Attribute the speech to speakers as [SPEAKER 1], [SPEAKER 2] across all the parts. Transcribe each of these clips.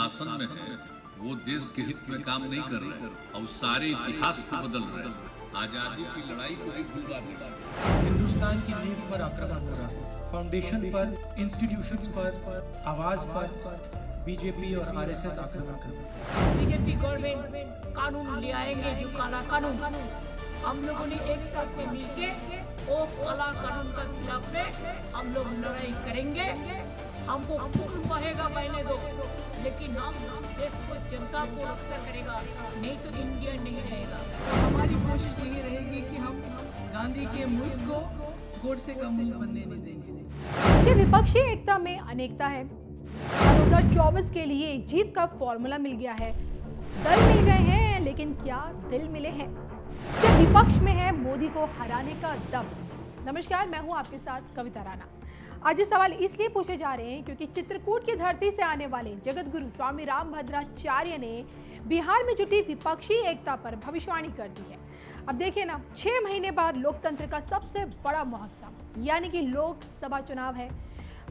[SPEAKER 1] शासन में है वो देश के हित में काम नहीं कर रहे और सारे इतिहास को बदल रहे हैं। आजादी की लड़ाई को भी भूला दे।
[SPEAKER 2] हिंदुस्तान की नींव पर आक्रमण हो रहा है, फाउंडेशन पर, इंस्टीट्यूशंस पर, आवाज पर बीजेपी और आरएसएस आक्रमण कर रहा है।
[SPEAKER 3] बीजेपी गवर्नमेंट कानून ले आएंगे, जो काला कानून हम लोगों ने एक साथ में मिलके वो काला कानून के खिलाफ में हम लोग लड़ाई करेंगे। हमको खून बहेगा बहने दो, लेकिन हम देश को, जनता को रक्षा करेगा, नहीं तो इंडिया नहीं रहेगा।
[SPEAKER 4] हमारी कोशिश यही रहेगी कि हम गांधी के मुल्क को गोडसे का मुल्क बनने नहीं देंगे।
[SPEAKER 5] ये विपक्षी एकता में अनेकता है। 2024 के लिए जीत का फॉर्मूला मिल गया है। दल मिल गए हैं, लेकिन क्या दिल मिले हैं? क्या विपक्ष में है मोदी को हराने का दम? नमस्कार, मैं हूं आपके साथ कविता राणा। आज ये सवाल इसलिए पूछे जा रहे हैं क्योंकि चित्रकूट की धरती से आने वाले जगत गुरु स्वामी रामभद्राचार्य ने बिहार में जुटी विपक्षी एकता पर भविष्यवाणी कर दी है। अब देखिए ना, 6 महीने बाद लोकतंत्र का सबसे बड़ा महोत्सव यानी कि लोकसभा चुनाव है।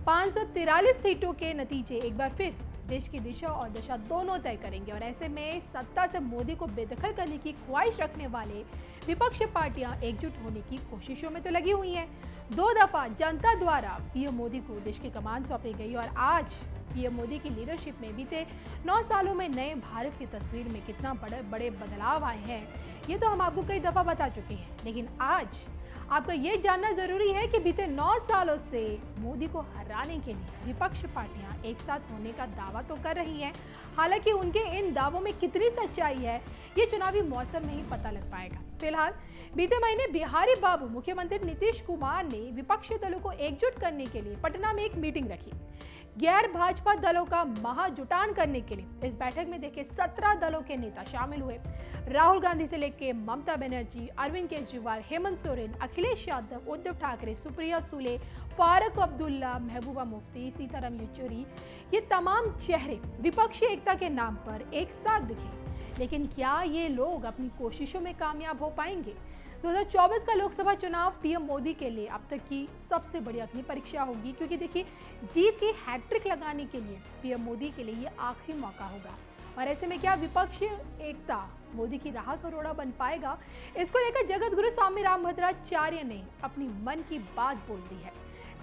[SPEAKER 5] 543 सीटों के नतीजे एक बार फिर देश की दिशा और दशा दोनों तय करेंगे और ऐसे में सत्ता से मोदी को बेदखल करने की ख्वाहिश रखने वाले विपक्षी पार्टियां एकजुट होने की कोशिशों में तो लगी हुई हैं। 2 दफा जनता द्वारा पीएम मोदी को देश की कमान सौंपी गई और आज पीएम मोदी की लीडरशिप में बीते 9 सालों में नए भारत की तस्वीर में कितना बड़े बदलाव आए हैं, ये तो हम आपको कई दफा बता चुके हैं। लेकिन आज आपको ये जानना जरूरी है कि बीते 9 सालों से मोदी को हराने के लिए विपक्ष पार्टियां एक साथ होने का दावा तो कर रही हैं। हालांकि उनके इन दावों में कितनी सच्चाई है, ये चुनावी मौसम में ही पता लग पाएगा। फिलहाल बीते महीने बिहारी बाबू मुख्यमंत्री नीतीश कुमार ने विपक्षी दलों को एकजुट करने के लिए पटना में एक मीटिंग रखी। गैर भाजपा दलों का महाजुटान करने के लिए इस बैठक में देखिए 17 दलों के नेता शामिल हुए। राहुल गांधी से लेकर ममता बनर्जी, अरविंद केजरीवाल, हेमंत सोरेन, अखिलेश यादव, उद्धव ठाकरे, सुप्रिया सुले, फारूक अब्दुल्ला, महबूबा मुफ्ती, सीताराम येचुरी, ये तमाम चेहरे विपक्षी एकता के नाम पर एक साथ दिखे। लेकिन क्या ये लोग अपनी कोशिशों में कामयाब हो पाएंगे? 2024 का लोकसभा चुनाव पीएम मोदी के लिए अब तक की सबसे बड़ी अग्नि परीक्षा होगी, क्योंकि देखिए जीत की हैट्रिक लगाने के लिए पीएम मोदी के लिए ये आखिरी मौका होगा। और ऐसे में क्या विपक्षी एकता मोदी की राह का रोड़ा बन पाएगा? इसको लेकर जगत गुरु स्वामी रामभद्राचार्य ने अपनी मन की बात बोल दी है।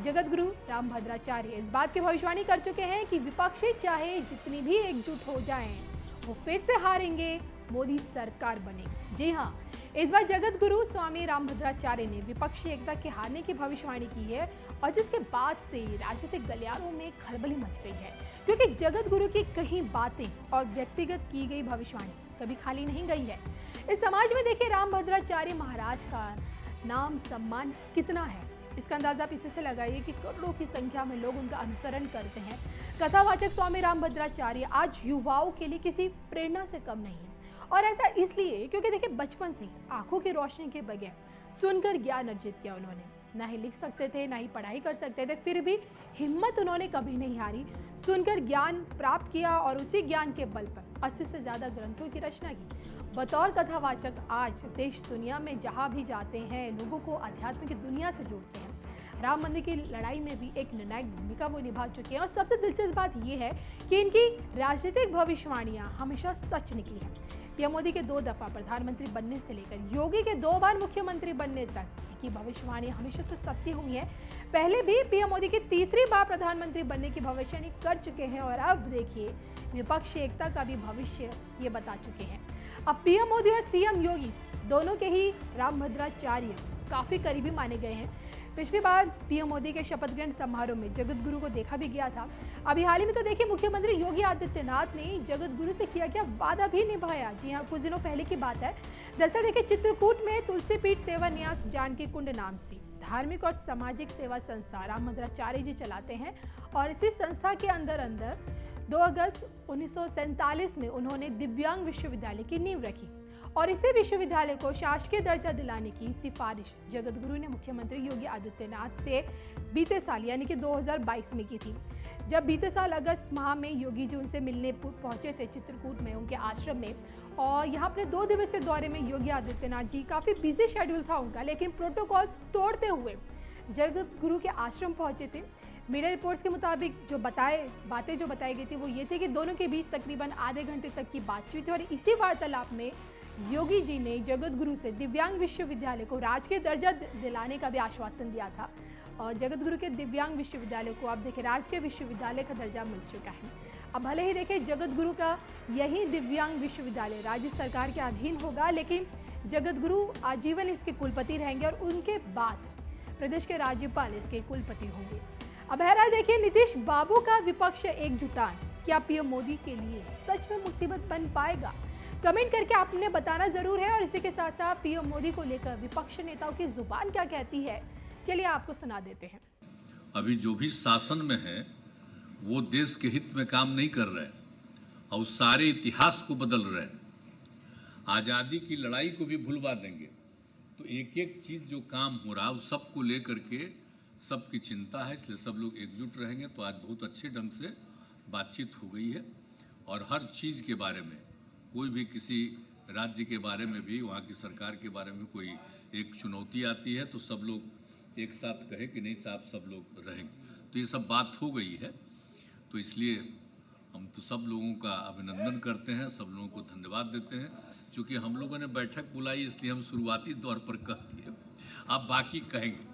[SPEAKER 5] जगत गुरु रामभद्राचार्य इस बात की भविष्यवाणी कर चुके हैं कि विपक्षी चाहे जितनी भी एकजुट हो जाएं, वो फिर से हारेंगे, मोदी सरकार बनेगी। जी हाँ, इस बार जगत गुरु स्वामी रामभद्राचार्य ने विपक्षी एकता के हारने की भविष्यवाणी की है और जिसके बाद से राजनीतिक गलियारों में खलबली मच गई है, क्योंकि जगत गुरु की कई बातें और व्यक्तिगत की गई भविष्यवाणी कभी खाली नहीं गई है। इस समाज में देखिए रामभद्राचार्य महाराज का नाम सम्मान कितना है, इसका अंदाजा आप इसी से लगाइए कि करोड़ों की संख्या में लोग उनका अनुसरण करते हैं। कथावाचक स्वामी रामभद्राचार्य आज युवाओं के लिए किसी प्रेरणा से कम नहीं है, और ऐसा इसलिए क्योंकि देखिए बचपन से आंखों की रोशनी के बगैर सुनकर ज्ञान अर्जित किया उन्होंने। ना ही लिख सकते थे, ना ही पढ़ाई कर सकते थे, फिर भी हिम्मत उन्होंने कभी नहीं हारी। सुनकर ज्ञान प्राप्त किया और उसी ज्ञान के बल पर 80 से ज्यादा ग्रंथों की रचना की। बतौर कथावाचक आज देश दुनिया में जहां भी जाते हैं, लोगों को अध्यात्म की दुनिया से जोड़ते हैं। राम मंदिर की लड़ाई में भी एक निर्णायक भूमिका वो निभा चुके हैं और सबसे दिलचस्प बात यह है कि इनकी राजनीतिक भविष्यवाणियां हमेशा सच निकली हैं। पीएम मोदी के 2 दफा प्रधानमंत्री बनने से लेकर योगी के 2 बार मुख्यमंत्री बनने तक की भविष्यवाणी हमेशा से सत्य हुई है। पहले भी पीएम मोदी की 3री बार प्रधानमंत्री बनने की भविष्यवाणी कर चुके हैं और अब देखिए विपक्षी एकता का भी भविष्य ये बता चुके हैं। अब पीएम मोदी और सीएम योगी दोनों के ही रामभद्राचार्य काफी करीबी माने गए हैं। पिछली बार पीएम मोदी के शपथ ग्रहण समारोह में जगत गुरु को देखा भी गया था। अभी हाल ही में तो देखिए मुख्यमंत्री योगी आदित्यनाथ ने जगत गुरु से किया क्या वादा भी निभाया। जी हाँ, कुछ दिनों पहले की बात है। दरअसल देखिए चित्रकूट में तुलसी पीठ सेवा न्यास जानकी कुंड नाम से धार्मिक और सामाजिक सेवा संस्था रामभद्राचार्य जी चलाते हैं और इसी संस्था के अंदर 2 अगस्त 1947 में उन्होंने दिव्यांग विश्वविद्यालय की नींव रखी और इसी विश्वविद्यालय को शासकीय दर्जा दिलाने की सिफारिश जगत गुरु ने मुख्यमंत्री योगी आदित्यनाथ से बीते साल यानी कि 2022 में की थी। जब बीते साल अगस्त माह में योगी जी उनसे मिलने पहुंचे थे चित्रकूट में उनके आश्रम में, और यहाँ अपने 2 दिवसीय दौरे में योगी आदित्यनाथ जी काफ़ी बिजी शेड्यूल था उनका, लेकिन प्रोटोकॉल्स तोड़ते हुए जगत गुरु के आश्रम पहुंचे थे। मीडिया रिपोर्ट्स के मुताबिक जो बातें जो बताई गई थी वो ये थी कि दोनों के बीच तकरीबन आधे घंटे तक की बातचीत थी और इसी वार्तालाप में योगी जी ने जगत गुरु से दिव्यांग विश्वविद्यालय को राजकीय दर्जा दिलाने का भी आश्वासन दिया था। और जगत गुरु के दिव्यांग विश्वविद्यालय को अब देखिए राजकीय विश्वविद्यालय का दर्जा मिल चुका है। अब भले ही देखिए जगत गुरु का यही दिव्यांग विश्वविद्यालय राज्य सरकार के अधीन होगा, लेकिन जगत गुरु आजीवन इसके कुलपति रहेंगे और उनके बाद प्रदेश के राज्यपाल इसके कुलपति होंगे। अब बहरहाल देखिए नीतीश बाबू का विपक्ष एकजुटान क्या पीएम मोदी के लिए सच में मुसीबत बन पाएगा? कमेंट करके आपने बताना जरूर है। और इसी के साथ साथ पीएम मोदी को लेकर विपक्ष नेताओं की जुबान क्या कहती है, चलिए आपको सुना देते हैं।
[SPEAKER 1] अभी जो भी शासन में है वो देश के हित में काम नहीं कर रहे और सारे इतिहास को बदल रहे हैं। आजादी की लड़ाई को भी भुलवा देंगे। तो एक एक चीज जो काम हो रहा है उस सबको लेकर के सबकी चिंता है, इसलिए सब लोग एकजुट रहेंगे। तो आज बहुत अच्छे ढंग से बातचीत हो गई है और हर चीज के बारे में, कोई भी किसी राज्य के बारे में भी, वहाँ की सरकार के बारे में कोई एक चुनौती आती है तो सब लोग एक साथ कहे कि नहीं साहब सब लोग रहेंगे। तो ये सब बात हो गई है। तो इसलिए हम तो सब लोगों का अभिनंदन करते हैं, सब लोगों को धन्यवाद देते हैं। चूंकि हम लोगों ने बैठक बुलाई इसलिए हम शुरुआती तौर पर कह दिए, आप बाकी कहेंगे,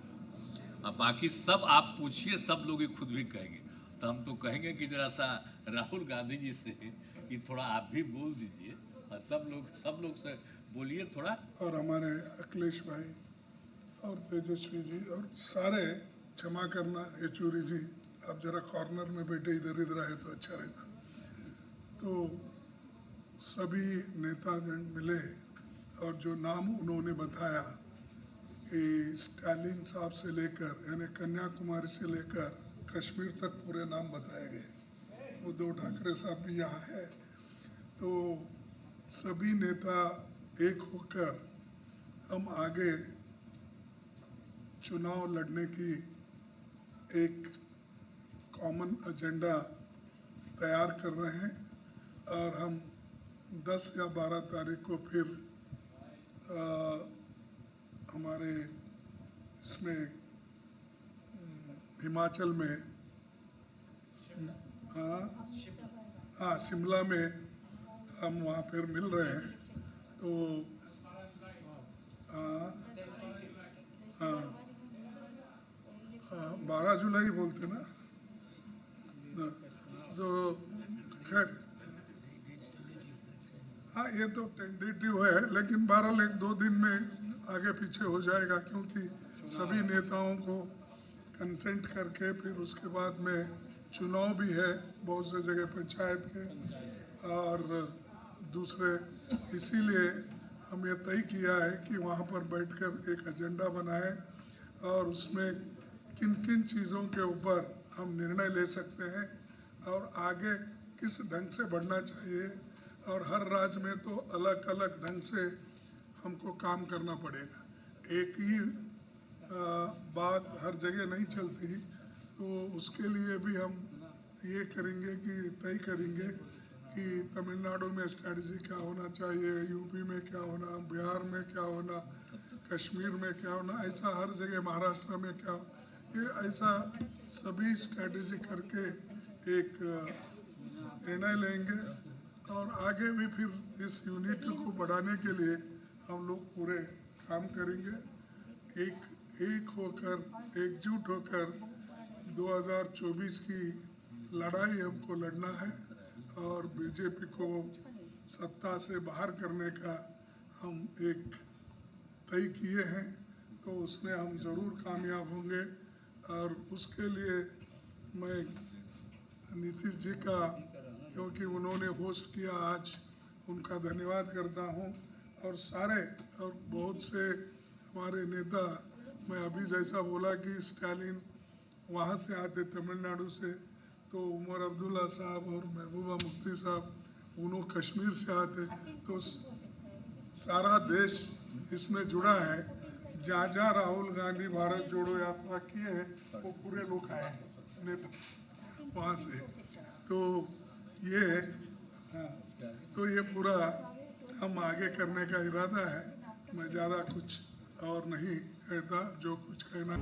[SPEAKER 1] अब बाकी सब आप पूछिए, सब लोग ही खुद भी कहेंगे। तो हम तो कहेंगे कि जरा सा राहुल गांधी जी से कि थोड़ा आप भी बोल दीजिए और सब लोग से बोलिए थोड़ा।
[SPEAKER 6] और हमारे अखिलेश भाई और तेजस्वी जी और सारे, क्षमा करना येचूरी जी, आप जरा कॉर्नर में बैठे इधर आए तो अच्छा रहता। तो सभी नेतागण मिले और जो नाम उन्होंने बताया कि स्टालिन साहब से लेकर यानी कन्याकुमारी से लेकर कश्मीर तक पूरे नाम बताए गए। उद्धव ठाकरे साहब भी यहाँ है। तो सभी नेता एक होकर हम आगे चुनाव लड़ने की एक कॉमन एजेंडा तैयार कर रहे हैं और हम 10 या 12 तारीख को फिर हमारे इसमें हिमाचल में शिमला में हम वहाँ फिर मिल रहे हैं। तो 12 जुलाई बोलते ना, जो खैर हाँ ये तो टेंटेटिव है, लेकिन बहरहाल 1-2 दिन में आगे पीछे हो जाएगा, क्योंकि सभी नेताओं को कंसेंट करके फिर उसके बाद में चुनाव भी है बहुत से जगह पंचायत के और दूसरे। इसीलिए हम ये तय किया है कि वहाँ पर बैठकर एक एजेंडा बनाए और उसमें किन किन चीज़ों के ऊपर हम निर्णय ले सकते हैं और आगे किस ढंग से बढ़ना चाहिए। और हर राज्य में तो अलग अलग ढंग से हमको काम करना पड़ेगा, एक ही बात हर जगह नहीं चलती। तो उसके लिए भी हम ये करेंगे कि तय करेंगे कि तमिलनाडु में स्ट्रैटेजी क्या होना चाहिए, यूपी में क्या होना, बिहार में क्या होना, कश्मीर में क्या होना, ऐसा हर जगह, महाराष्ट्र में क्या, ये ऐसा सभी स्ट्रैटेजी करके एक निर्णय लेंगे और आगे भी फिर इस यूनिटी को बढ़ाने के लिए हम लोग पूरे काम करेंगे। एक होकर, एकजुट होकर 2024 की लड़ाई हमको लड़ना है और बीजेपी को सत्ता से बाहर करने का हम एक तय किए हैं। तो उसमें हम जरूर कामयाब होंगे और उसके लिए मैं नीतीश जी का, क्योंकि उन्होंने होस्ट किया आज, उनका धन्यवाद करता हूं। और सारे और बहुत से हमारे नेता, मैं अभी जैसा बोला कि स्टालिन वहाँ से आते तमिलनाडु से, तो उमर अब्दुल्ला साहब और महबूबा मुफ्ती साहब उन्होंने कश्मीर से आते। तो सारा देश इसमें जुड़ा है। जहाँ जहाँ राहुल गांधी भारत जोड़ो यात्रा किए हैं वो पूरे लोग आए हैं नेता वहाँ से। तो ये हाँ, तो ये पूरा हम आगे करने का इरादा है। मैं ज़्यादा कुछ और नहीं कहता, जो कुछ कहना